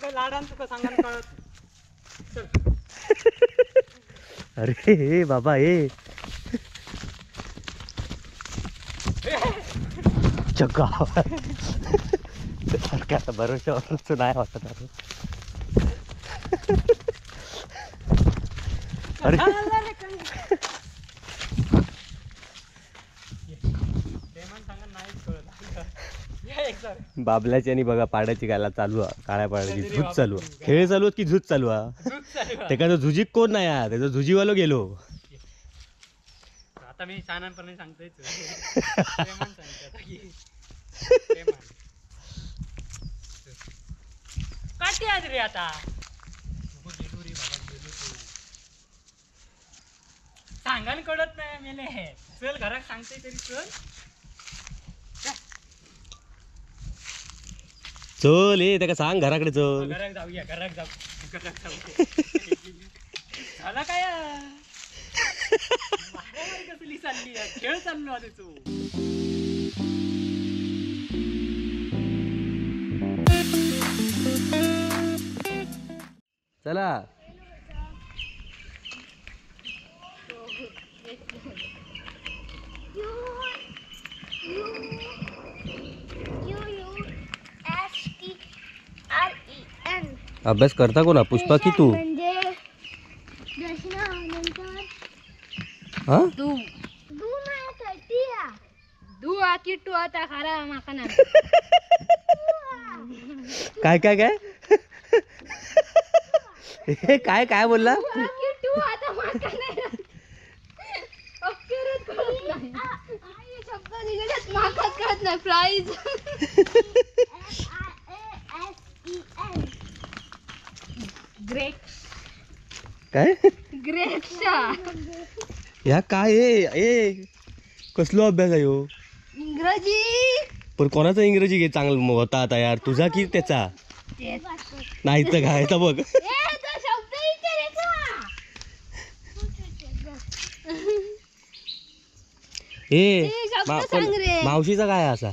काय लाडान तुका सांगान कळत. चल. अरे बाबा ए चक्का आता भरोशावरच नाही वाटत अरे. अरे बाबल्याची आणि बघा पाड्याची गाला चालू आहे. काळ्या पाड्याची झूज चालू आहे. खेळ चालू की झूज चालू आहे. त्याचा झुजीक कोण नाही आहे, त्याचा झुजीवालो गेलो. आता मी शानपणे सांगतोय काठी आज रे आता सांगान कळत नाही मेले. चल घरात सांगते तरी चल. चल ये त्याला सांग घराकडे चल. घरात जाऊया घरात जाऊ. झाला काय कसली चालली खेळ चाललो आहे तू. चला अभ्यास करता कोणा पुष्पा की तू? हा काय काय काय हे काय काय बोलला? प्राइज काय ग्रेप्स ह्या काय ए कसलो अभ्यास आहे ह्यो? इंग्रजी. पण कोणाचा इंग्रजी घे चांगला होता आता यार, तुझा की त्याचा? नाही तर काय तर बघ. ए मावशीचा काय असा?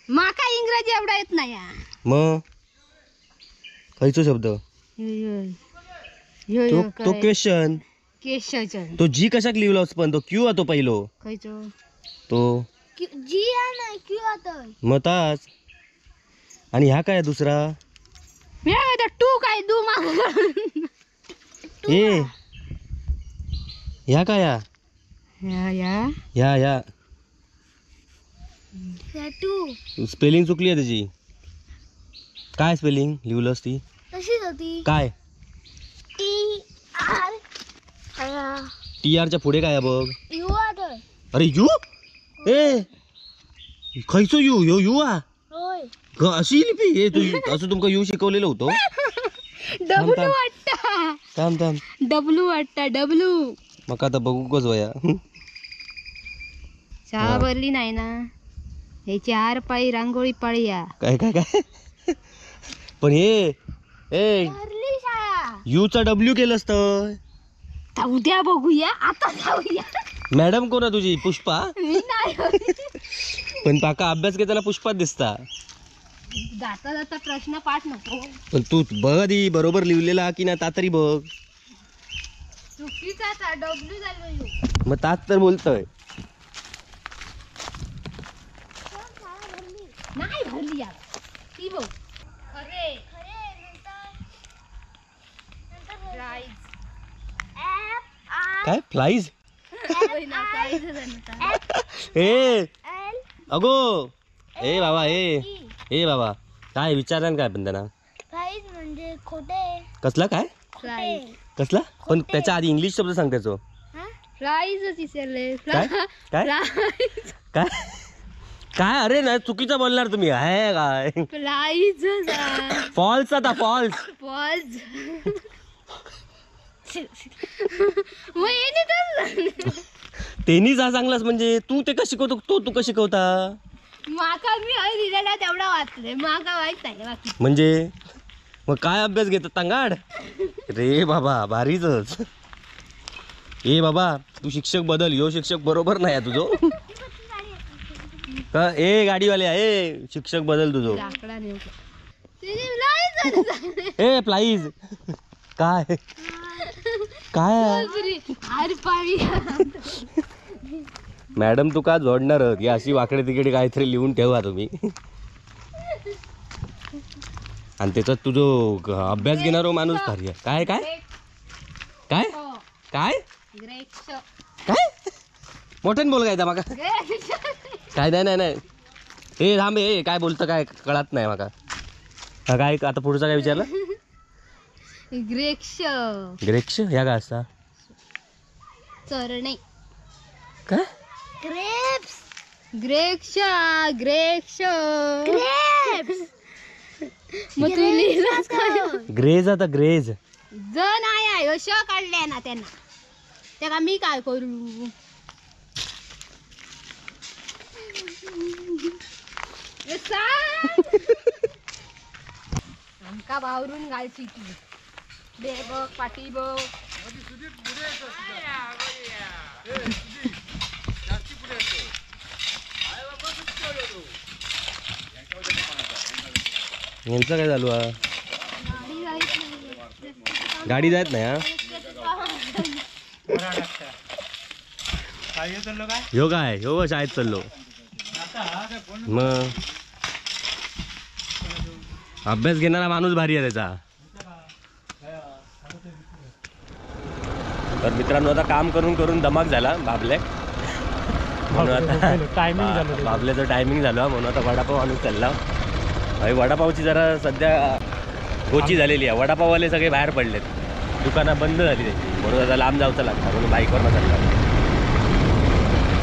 माका इंग्रजी एवढा येत नाही. मग खयचो शब्द तो क्वेश्चन तो जी कशाक लिहिलास पण तो क्यू तो पहिलो तो जी नाही क्यू आता मग ताच. आणि ह्या काय दुसरा टू काय दू माग ए ह्या काय ह्या टू स्पेलिंग चुकली आहे त्याची. काय स्पेलिंग लिहिलंस ती तशीच होती. काय टी आरच्या पुढे काय बघ. यू अरे यू ए खयचो यू यो यू अशी लिपी हे तू असं तुमका यू शिकवलेलं होतं. डब्ल्यू वाटता थांब डब्ल्यू वाटता डब्ल्यू. मग आता बघू कस वया चहा भरली नाही ना हे 4 पायी रांगोळी पाळूया. काय काय काय पण हे ए यूचा डब्ल्यू केलंस तर उद्या बघूया आता जाऊया. मॅडम कोण आहे तुझी? पुष्पा? मी नाही पण पाका अभ्यास घेताना पुष्पात दिसता. जाता जाता प्रश्न पाठ नको. पण तू बघ आधी बरोबर लिहिलेला की ना ता तरी बघ. चुकीचा डब्ल्यू झालो मग ताच तर बोलतोय. नाही भरली यार ती बघ खरे काय फ्लाईज ए अगो ए बाबा ए बाबा काय विचारा काय पण त्यांना प्राइज म्हणजे खोटे. कसला काय कसला पण त्याच्या आधी इंग्लिश शब्द सांग त्याचो. प्राइजच विसरले. काय काय काय काय अरे ना चुकीचं बोलणार तुम्ही आहे काय. प्राइज फॉल्स आता फॉल्स पॉज मग तेनी जा चांगलाच म्हणजे तू ते का शिकवतो तू का शिकवता. माका मी दिलेला तेवढा वाचले माका माहित नाही बाकी. म्हणजे मग काय अभ्यास घेतात तांगाड रे बाबा भारीच. ए बाबा तू शिक्षक बदल यो शिक्षक बरोबर नाही आहे तुझो. ए गाडीवाल्या ए शिक्षक बदल तुझो. लाकडा नेऊ ए प्लाईज काय काय अरे पाणी मॅडम तू का जोडणार आहोत या अशी वाकडे तिकडे काहीतरी लिहून ठेवा तुम्ही आणि त्याच्यात तुझो अभ्यास घेणारा माणूस भारी आहे. काय काय काय काय काय मोठ्याने बोल काय माका काय नाही नाही नाही हे थांब हे काय बोलतं काय कळत नाही माका हा काय आता पुढचा काय विचारलं ग्रेक्ष ग्रेक्ष ह्या काय असता चरणे काय ग्रेप्स ग्रेक्ष ग्रेक्ष ग्रेप्स मग तू लिहिलास काय ग्रेज आता ग्रेज जण आहे यश काढले ना त्यांना त्याला मी काय करू आमका बावरून घालची ती दे बघ पाठी बघ यांचं काय चालू आहे गाडी जात नाही हा ह्यो काय ह्यो शाळेत चाललो मग अभ्यास घेणारा माणूस भारी आहे त्याचा तर मित्रांनो आता काम करून करून दमाक झाला बाबले म्हणून आता बाबल्याचं टायमिंग झालं म्हणून आता वडापाव आणून चालला वडापावची जरा सध्या गोची झालेली आहे वडापाववाले सगळे बाहेर पडलेत दुकानं बंद झाली त्याची म्हणून आता लांब जावचं लागतं म्हणून बाईकवरनं चालला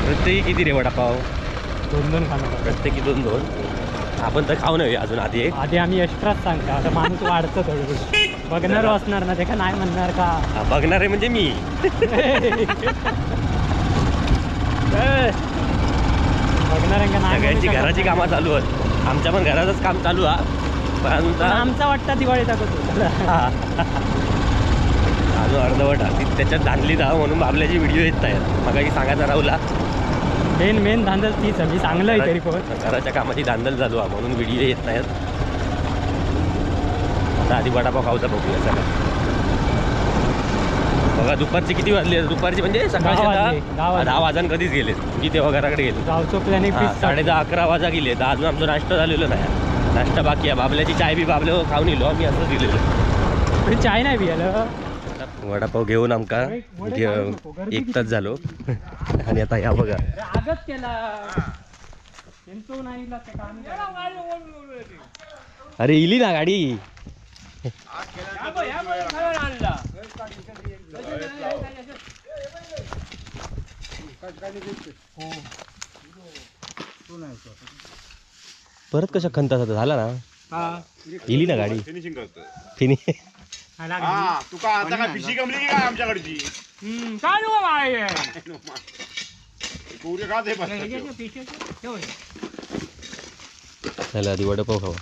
प्रत्येकी किती रे वडापाव 2-2 खाणं प्रत्येकी 2-2 आपण तर खाऊ नये अजून आधी आम्ही एक्स्ट्राच सांगतो आता माणूस वाढतं थोडं बघणार असणार ना ते का नाही म्हणणार का बघणार आहे म्हणजे मी बघणार नाही सगळ्यांची घराची कामं चालू आहेत आमच्या पण घराचंच काम चालू आहे पण आमचा वाटता दिवाळी दाखवतो अजून अर्धवट त्याच्यात धांदली जावं म्हणून बाबल्याची व्हिडिओ येत नाहीत मग काही सांगायचा राहुला मेन धांदल तीच मी चांगलं तरी पण घराच्या कामाची धांदल चालू आहे म्हणून व्हिडिओ येत नाहीत आता आधी वडापाव खाऊचा बघूया चला बघा दुपारची किती वाजली दुपारची म्हणजे सकाळची 10 वाजून कधीच गेले मी तेव्हा घराकडे गेले गावचं प्लॅनिंग 10:30-11 वाजा गेले तर अजून आमचा नाश्ता झालेला नाही नाश्ता बाकी आहे बाबल्याची चाय बी बाबल्या खाऊन येलो आम्ही असं दिलेलं चाय नाही पियालं वडापाव घेऊन आमका 1 तास झालो आणि आता या बघा आगत केला अरे इली ना गाडी परत कशा खंता झाला ना इली ना गाडी फिनिशिंग तुका आता काय पिशी गमली की काय आमच्याकडची काय नको बाय पुरे का ते चला आधी वडापाव खावा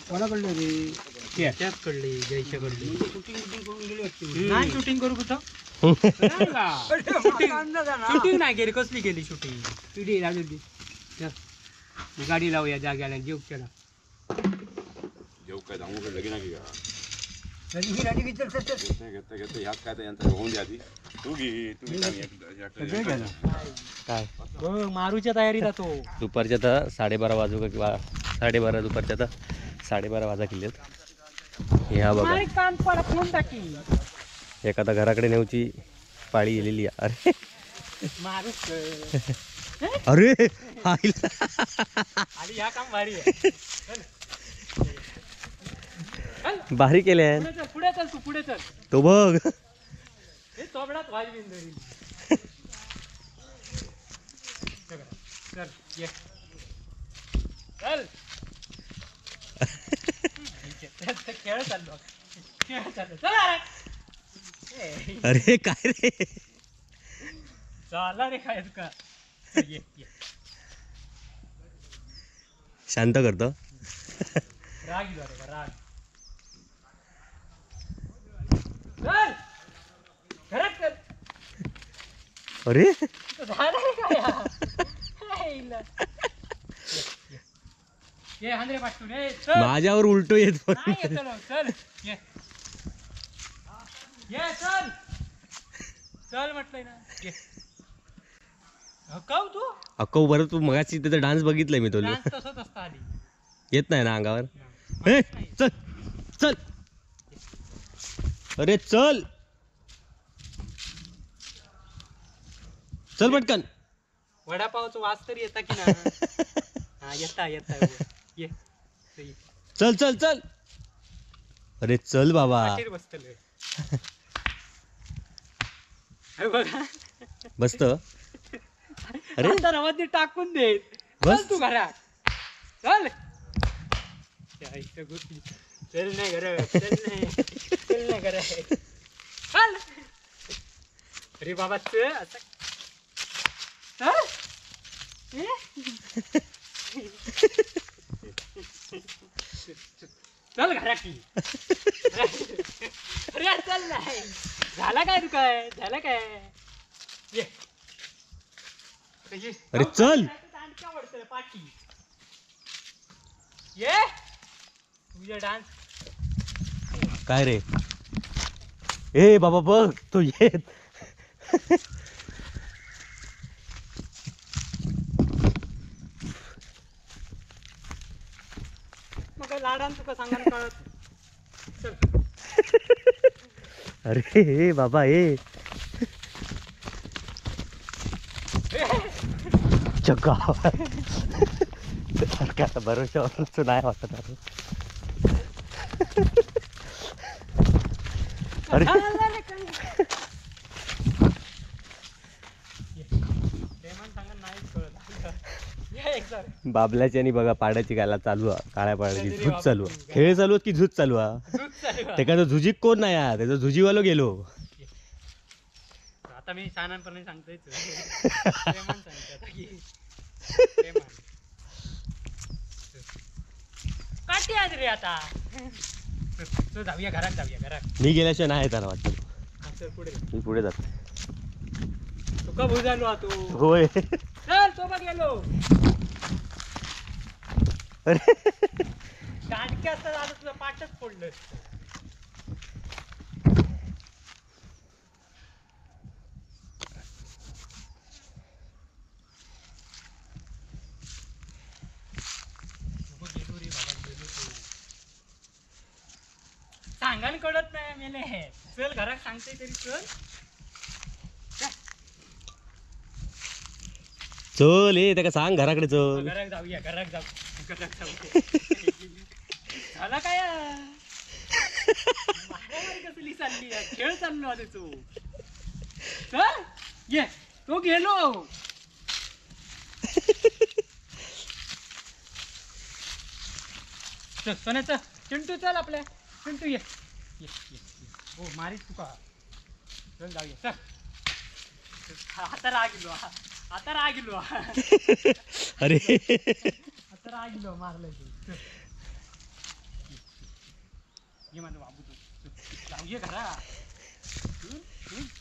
कोणाकडले रे कडली जयशाकडली नाही शूटिंग करू कुठं शूटिंग नाही केली कसली केली शूटिंग गाडी लावूया जाग्याला जेव केला जेव काय सांगू लगीन आहे घेता ह्यात काय यंत्र होऊन द्या आधी तू घे काय मारूच्या तयारीत तो दुपारच्या तर 12:30 वाजू का किंवा 12:30 दुपारच्या तर 12:30 वाजा केलेत ह्या बघा काम पडा फोन टाकी एखादा घराकडे नेऊची पाळी गेलेली अरे मारूच अरे आणि या काम भारी आहे भारी केले पुढे चल तू पुढे चल तो बघ हे चोबडात वाज बिंदरी चल ये चल खेळ चाललो चला अरे काय रे चला रे काय का ये शांत करतो राग येतो राग चल घरात चल अरे झालं रे काय ये हांद्रे पाठवून ये चल माझ्यावर उलटो येत पण. नाही येतो ना, चल ये ये चल चल म्हटलंय ना ये काऊ तू अक्को बरं तू मगाशी तिथं डान्स बघितलंय मी तुला. डान्स तसंच असतं आधी येत नाही ना अंगावर. ए चल चल अरे चल चल पटकन. वडापावचा वास तरी येता की ना हा येता ये ये. चल चल चल अरे चल बाबा. पाठीवर बसतलोय अरे बघा बसत अरे आता रवाती टाकून दे बस. चल तू घरात चल त्या इथं गोष्टी चल नाही घरात चल नाही घरात चल अरे बाबा चल आता चल ए? चल घरात की अरे चल नाही झाला काय तू काय झालं काय ये अरे चल पाठी ये तुझ्या डान्स काय रे. ए बाबा बघ तो येत. मग लाडान तुका सांगा कळत चल अरे ए बाबा ए चक्का आता भरोशावर नाही वाटत अरे. अरे बाबल्याची आणि बघा पाड्याची गायला चालू आहे. काळ्या पाड्याची झूज चालू आहे. खेळ चालू आहे की झूज चालू आहे. त्याचा झुजीक कोण नाही आहे त्याचा झुजीवालो गेलो. आता मी सानांपणे सांगतोय काठी आज रे आता जाऊया घरात मी गेल्याशिवाय नाही येताना वाटतं. चल पुढे मी पुढे जातो. तुका भुजालो तू होय. चल तो बघ गेलो अरे दांडके असतात आता तुझं पाठच पडलं. सांगायला कळत नाही मेले. चल घरात सांगते तरी चल चल ये त्याला सांग घराकडे चल. घरात जाऊया झाला काय कसली चालली खेळ चाललो आता तू चल ये तो गेलो सोन्याचं चिंटू चल आपल्या चिंटू ये हो मारीच तुका चल जाऊया चल आता राग गेलो अरे आता राग गेलो मारलं तू ये माझं बाबू तू जाऊया घरा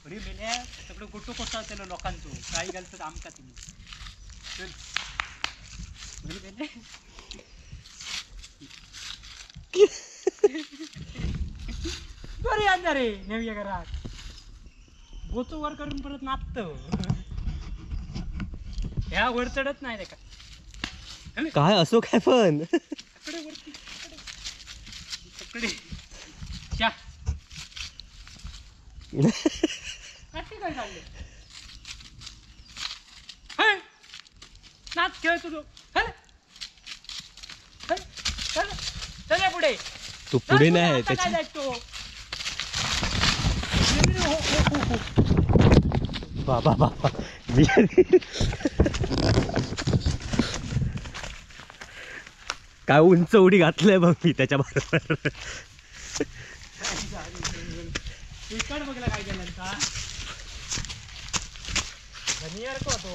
बरी मेल्या सगळं गोटो कोसा त्याला लोकांचो काही घालतं आमका तुम्ही चल बरी मेले बरी आणणार रे नेऊया घरात गोचो वर करून परत नाचत ह्या वर चढत नाही का काय असो काय पण तकडे वरती तकडे च्या काठी काय चालले नाच खेळ तुझं चल पुढे तू पुढे नाही त्याची त्याची बाबा बाबा काय उंच उडी घातलंय बघ मी त्याच्या बरोबर इकड बघला काय केलं का धनियार को तो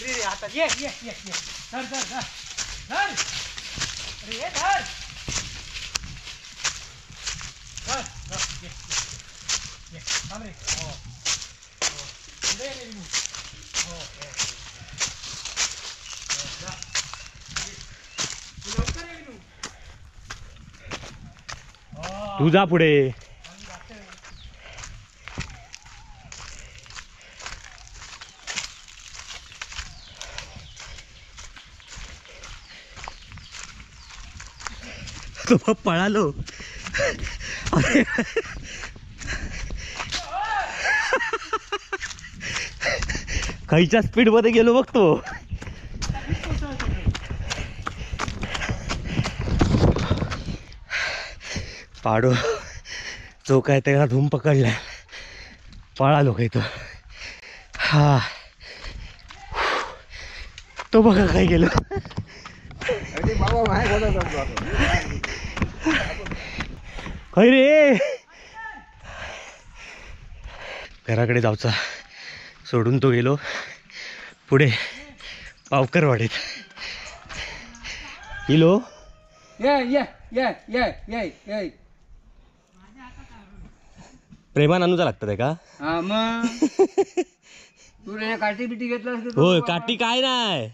रे आता ये धर अरे ये धर ये थांब रे हो दे रे हो जा तू जा पुढे. तो पळालो. खायच्या स्पीड मध्ये गेलो बघतो. पाडो जो काय त्याला धूम पकडला. पळालो काही तो. हा तो बघा काय गेलो. खै रे घराकडे जाऊचा सोडून तो गेलो पुढे पावकरवाडीत. इलो प्रेमान आणूचा लागतं का? मग तू रे काठी बिटी घेतला होय काठी काय नाही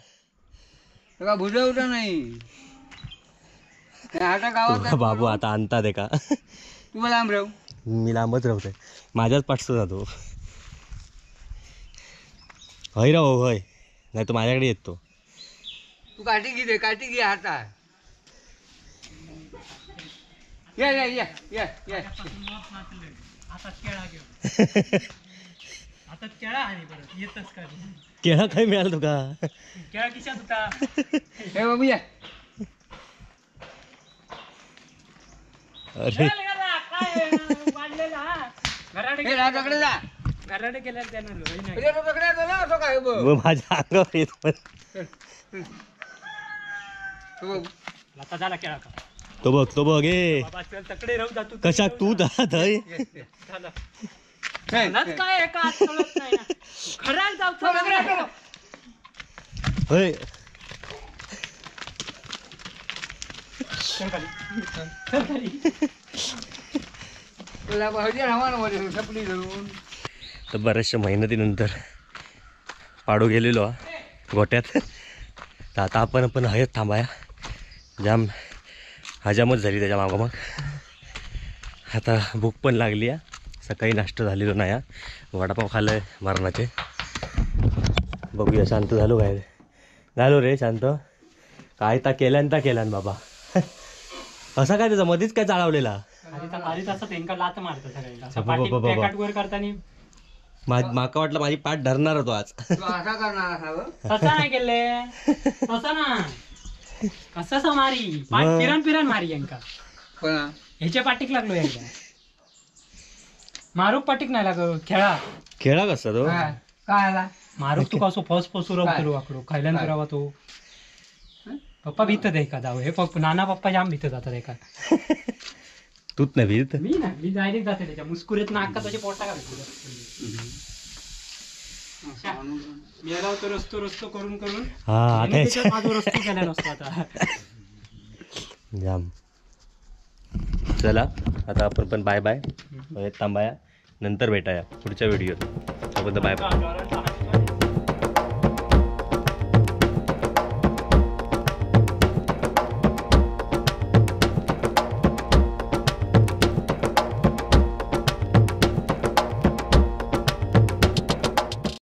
बुजवता नाही. आता गावात बाबू आता आणतात का? तू लांब राहू. मी लांबच राहतोय माझ्याच पाठचं जातो. होय राव होय नाही तो माझ्याकडे येतो. तू काठी घे काठी घे हातात. ये ये ये ये ये आता केळा आणि परत येतच का केळा काय मिळालं तुका? केळा किशात होता. हे बाबू या अरे घराडे गेल्यावर त्यांना व माझ्या अंगावर येत पण. आता झाला केळा का तो बघ ए बाबा चल तकडे राहू जातो. कशा तू जात आहे काय आहे का आज कळत नाही ना. घरात जाऊ होय चल खाली. चल खाली. तर बऱ्याचशा मेहनतीनंतर पाडू गेलेलो गोट्यात. तर आता आपण हयत थांबाया. जाम हजामत झाली त्याच्या मागोमाग. आता भूक पण लागली आहे. सकाळी नाश्ता झालेलो नाही. वडापाव खाल्लं मरणाचे. बघूया शांत झालो काय झालो रे शांत. काय ता केल्यान बाबा. असा काय त्याचा मध्येच काय चालवलेला लात मारतो सगळ्यांना. बाबा. पॅकेट वर करताना माका वाटलं माझी पाठ धरणार होतो आज. तसा नाही केले तसा ना कसा मारी पाठ फिरन मारी यांका. ह्याच्या पाटीक लागलो यांका. मारूक पाटीक नाही लागलो. खेळा कसा तो काय आला मारूक तू कसो फस फसू आकडो खायल्यान फिरावा तो. पप्पा भीतत आहे का जाऊ हे नाना पप्पा जाम भीतत जातात एका. तूच नाही भीत. मी डायरेक्ट जाते त्याच्या मुस्कुरीत नाका त्याच्या पोटा का मेला होतो रस्तो करून हा आता माझा रस्तो केला नसतो आता. जाम चला आता आपण पण बाय थांबाया. नंतर भेटाया पुढच्या व्हिडिओत. आपण बाय.